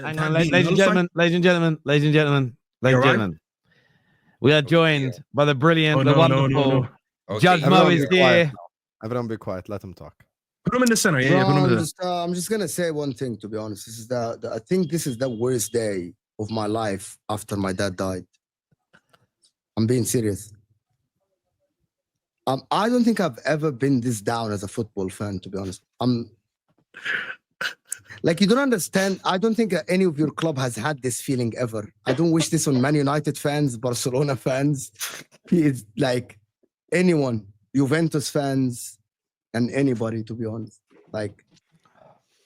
Hang on, ladies and gentlemen. We are joined by the brilliant, the wonderful Judge Mo is here. Everyone be quiet. Let him talk. Put him in the center. I'm just gonna say one thing. To be honest, this is I think this is the worst day of my life after my dad died. I'm being serious. I don't think I've ever been this down as a football fan. To be honest, like, you don't understand. I don't think any of your club has had this feeling ever. I don't wish this on Man United fans, Barcelona fans, like anyone, Juventus fans, and anybody, to be honest. Like,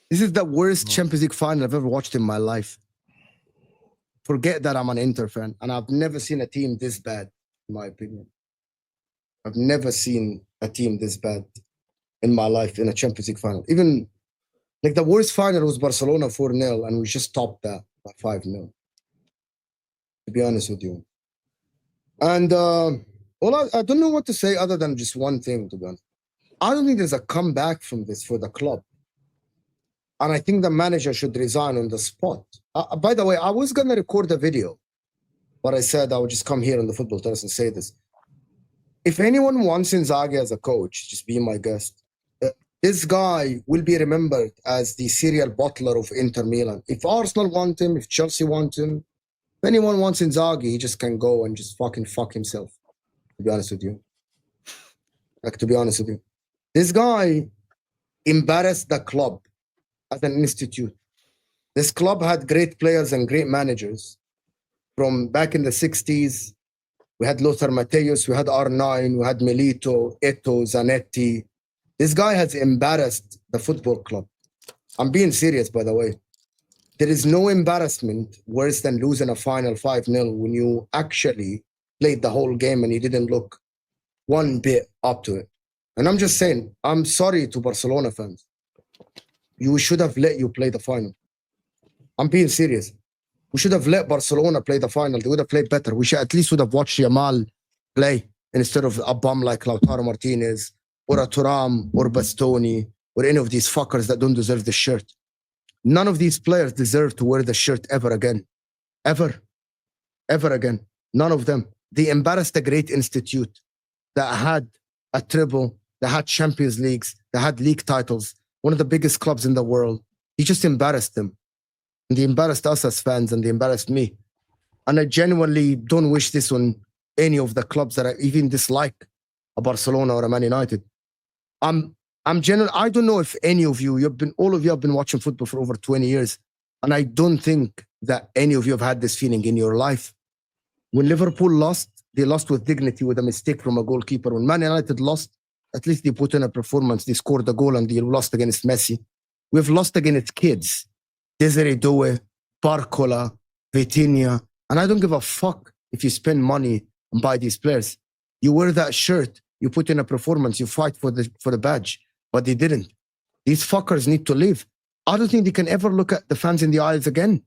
this is the worst Champions League final I've ever watched in my life. Forget that I'm an Inter fan, and I've never seen a team this bad, in my opinion. I've never seen a team this bad in my life in a Champions League final. Even like the worst final was Barcelona 4-0, and we just topped that by 5-0. To be honest with you. And I don't know what to say other than just one thing, to be honest. I don't think there's a comeback from this for the club. And I think the manager should resign on the spot. By the way, I was going to record a video, but I said I would just come here on the Football Terrace and say this. If anyone wants Inzaghi as a coach, just be my guest. This guy will be remembered as the serial bottler of Inter Milan. If Arsenal want him, if Chelsea want him, if anyone wants Inzaghi, he just can go and just fucking fuck himself, to be honest with you. Like, to be honest with you. This guy embarrassed the club as an institute. This club had great players and great managers. From back in the 60s, we had Lothar Matthäus, we had R9, we had Milito, Eto'o, Zanetti. This guy has embarrassed the football club. I'm being serious, by the way. There is no embarrassment worse than losing a final 5-0 when you actually played the whole game and you didn't look one bit up to it. And I'm just saying, I'm sorry to Barcelona fans. You should have let you play the final. I'm being serious. We should have let Barcelona play the final. They would have played better. We should at least would have watched Yamal play instead of a bum like Lautaro Martinez or a Thuram or Bastoni or any of these fuckers that don't deserve the shirt. None of these players deserve to wear the shirt ever again. Ever. Ever again. None of them. They embarrassed a great institute that had a treble, that had Champions Leagues, that had league titles, one of the biggest clubs in the world. He just embarrassed them. And they embarrassed us as fans, and they embarrassed me. And I genuinely don't wish this on any of the clubs that I even dislike, a Barcelona or a Man United. I don't know if any of you, all of you have been watching football for over 20 years. And I don't think that any of you have had this feeling in your life. When Liverpool lost, they lost with dignity with a mistake from a goalkeeper. When Man United lost, at least they put in a performance. They scored a goal and they lost against Messi. We've lost against kids. Desiree Doué, Barcola, Vitinha. And I don't give a fuck if you spend money and buy these players. You wear that shirt, you put in a performance, you fight for the badge. But they didn't. These fuckers need to leave. I don't think they can ever look at the fans in the eyes again.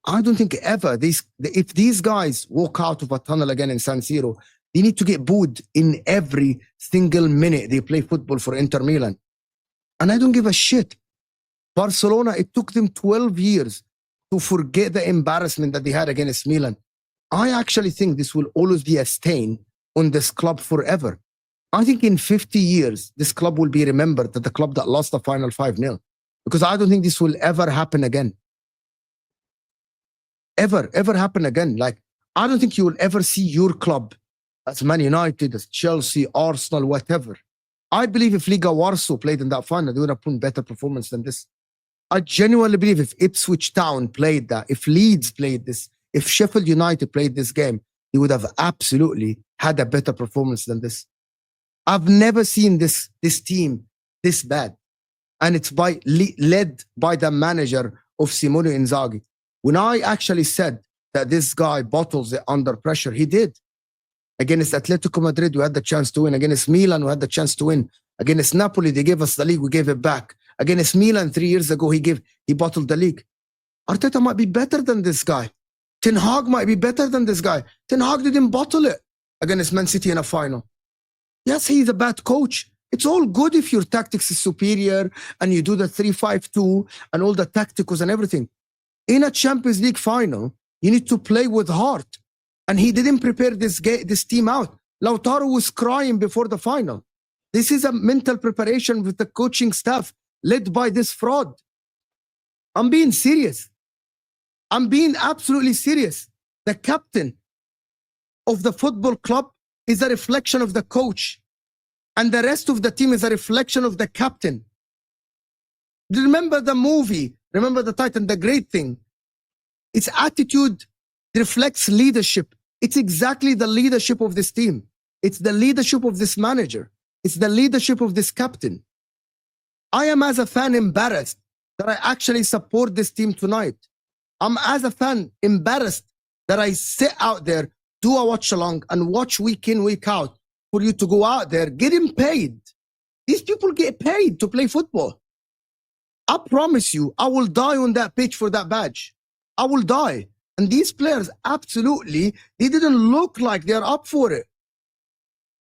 I don't think ever. If these guys walk out of a tunnel again in San Siro, they need to get booed in every single minute they play football for Inter Milan. And I don't give a shit. Barcelona, it took them 12 years to forget the embarrassment that they had against Milan. I actually think this will always be a stain on this club forever. I think in 50 years, this club will be remembered as the club that lost the final 5-0. Because I don't think this will ever happen again. Ever happen again. Like, I don't think you will ever see your club as Man United, as Chelsea, Arsenal, whatever. I believe if Liga Warsaw played in that final, they would have put in better performance than this. I genuinely believe if Ipswich Town played that, if Leeds played this, if Sheffield United played this game, they would have absolutely had a better performance than this. I've never seen this team this bad. And it's led by the manager of Simone Inzaghi. When I actually said that this guy bottles it under pressure, he did. Against Atletico Madrid, we had the chance to win. Against Milan, we had the chance to win. Against Napoli, they gave us the league, we gave it back. Against Milan 3 years ago, he bottled the league. Arteta might be better than this guy. Ten Hag might be better than this guy. Ten Hag didn't bottle it against Man City in a final. Yes, he's a bad coach. It's all good if your tactics is superior and you do the 3-5-2 and all the tacticals and everything. In a Champions League final, you need to play with heart. And he didn't prepare this team out. Lautaro was crying before the final. This is a mental preparation with the coaching staff led by this fraud. I'm being serious. I'm being absolutely serious. The captain of the football club is a reflection of the coach. And the rest of the team is a reflection of the captain. Remember the movie, remember the title, The Great Thing. Its attitude reflects leadership. It's exactly the leadership of this team. It's the leadership of this manager. It's the leadership of this captain. I am, as a fan, embarrassed that I actually support this team tonight. I'm, as a fan, embarrassed that I sit out there, do a watch along, and watch week in, week out for you to go out there getting paid. These people get paid to play football. I promise you, I will die on that pitch for that badge. I will die. And these players, absolutely, they didn't look like they're up for it.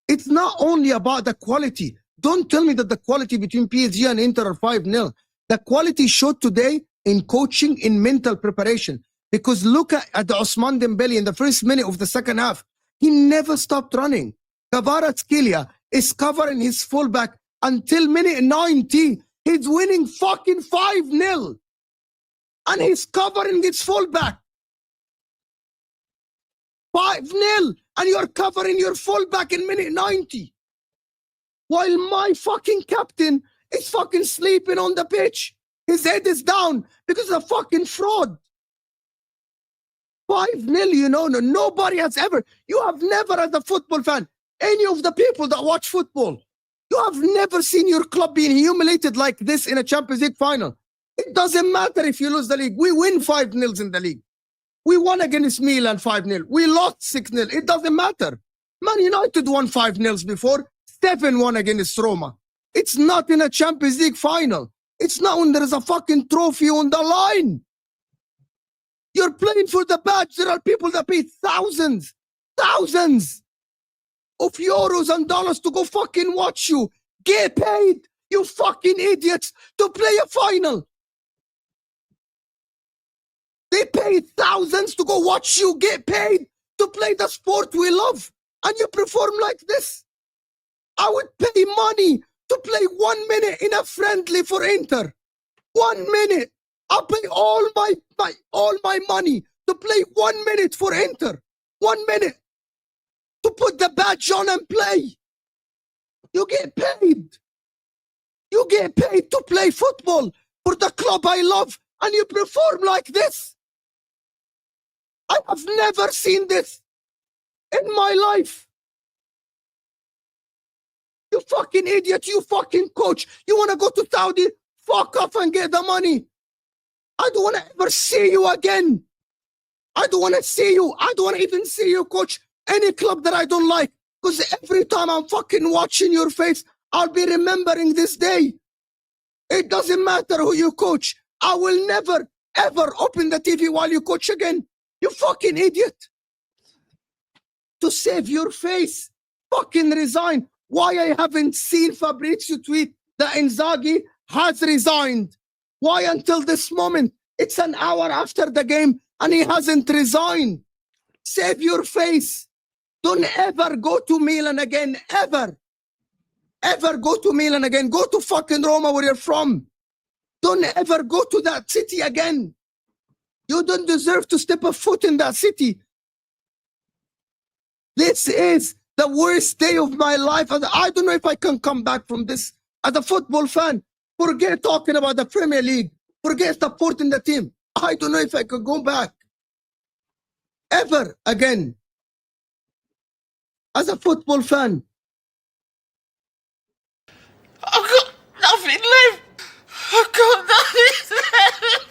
It's not only about the quality. Don't tell me that the quality between PSG and Inter are 5-0. The quality showed today in coaching, in mental preparation. Because look at Ousmane Dembele in the first minute of the second half. He never stopped running. Kvaratskhelia is covering his fullback until minute 90. He's winning fucking 5-0. And he's covering his fullback. 5-0. And you're covering your fullback in minute 90. While my fucking captain is fucking sleeping on the pitch. His head is down because of fucking fraud. 5-0, you know, nobody has ever, you have never, as a football fan, any of the people that watch football, you have never seen your club being humiliated like this in a Champions League final. It doesn't matter if you lose the league. We win 5-0 in the league. We won against Milan 5-0. We lost 6-0. It doesn't matter. Man United won 5-0 before, 7-1 against Roma. It's not in a Champions League final. It's not when there is a fucking trophy on the line. You're playing for the badge. There are people that pay thousands of euros and dollars to go fucking watch you. Get paid, you fucking idiots, to play a final. They pay thousands to go watch you get paid to play the sport we love. And you perform like this. I would pay money to play 1 minute in a friendly for Inter. 1 minute. I'll pay all my money to play 1 minute for Inter. 1 minute. To put the badge on and play. You get paid. You get paid to play football for the club I love, and you perform like this. I have never seen this in my life. You fucking idiot, you fucking coach. You want to go to Saudi? Fuck off and get the money. I don't want to ever see you again. I don't want to see you. I don't want to even see you coach any club that I don't like. Because every time I'm fucking watching your face, I'll be remembering this day. It doesn't matter who you coach. I will never, ever open the TV while you coach again. You fucking idiot. To save your face, fucking resign. Why I haven't seen Fabrizio tweet that Inzaghi has resigned? Why until this moment? It's an hour after the game and he hasn't resigned. Save your face. Don't ever go to Milan again, ever. Ever go to Milan again. Go to fucking Roma where you're from. Don't ever go to that city again. You don't deserve to step a foot in that city. This is the worst day of my life. And I don't know if I can come back from this as a football fan. Forget talking about the Premier League. Forget supporting the team. I don't know if I could go back ever again as a football fan. I've got nothing left. I've got nothing left.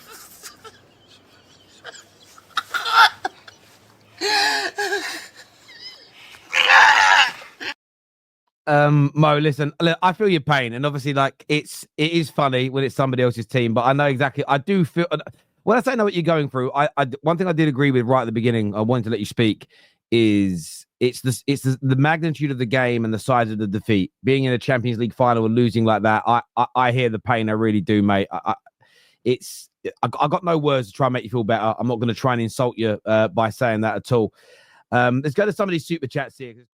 Mo, listen, look, I feel your pain, and obviously, like, it is funny when it's somebody else's team, but I know exactly. I do feel when I say I know what you're going through. One thing I did agree with right at the beginning. I wanted to let you speak. Is it's the magnitude of the game and the size of the defeat. Being in a Champions League final and losing like that, I hear the pain. I really do, mate. I got no words to try and make you feel better. I'm not going to try and insult you by saying that at all. Let's go to some of these super chats here.